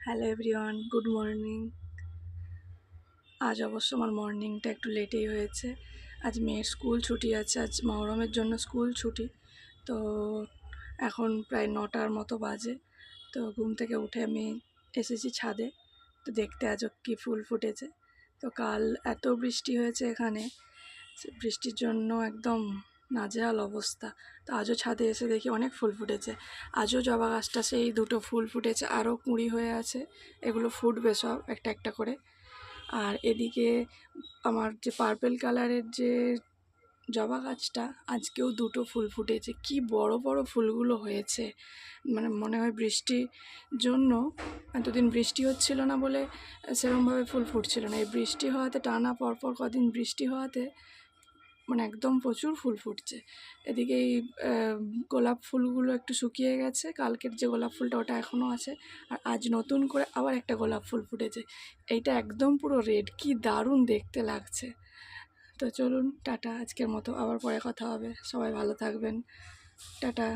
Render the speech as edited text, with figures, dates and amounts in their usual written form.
Hello everyone, good morning. আজ অবশ্য আমার মর্নিংটা একটু লেটেই হয়েছে। আজ মেয়ের স্কুল ছুটি আছে, আজ মহরমের জন্য স্কুল ছুটি। তো এখন প্রায় 9টার মতো বাজে। তো ঘুম থেকে উঠে আমি এসেছি ছাদে, তো দেখতে আজও কী ফুল ফুটেছে। তো কাল এত বৃষ্টি হয়েছে এখানে, বৃষ্টির জন্য একদম নাজেহাল অবস্থা। তো আজও ছাদে এসে দেখি অনেক ফুল ফুটেছে। আজও জবা গাছটা সেই 2টো ফুল ফুটেছে, আরও কুঁড়ি হয়ে আছে, এগুলো ফুটবে সব একটা একটা করে। আর এদিকে আমার যে পার্পেল কালারের যে জবা গাছটা, আজকেও 2টো ফুল ফুটেছে। কি বড় বড় ফুলগুলো হয়েছে, মানে মনে হয় বৃষ্টির জন্য, এতদিন বৃষ্টি হচ্ছিল না বলে সেরকমভাবে ফুল ফুটছিল না। এই বৃষ্টি হওয়াতে, টানা পরপর কদিন বৃষ্টি হওয়াতে মানে একদম প্রচুর ফুল ফুটছে। এদিকে এই গোলাপ ফুলগুলো একটু শুকিয়ে গেছে, কালকের যে গোলাপ ফুলটা ওটা এখনও আছে। আর আজ নতুন করে আবার একটা গোলাপ ফুল ফুটেছে, এইটা একদম পুরো রেড, কি দারুণ দেখতে লাগছে। তো চলুন টাটা, আজকের মতো আবার পরে কথা হবে। সবাই ভালো থাকবেন, টাটা।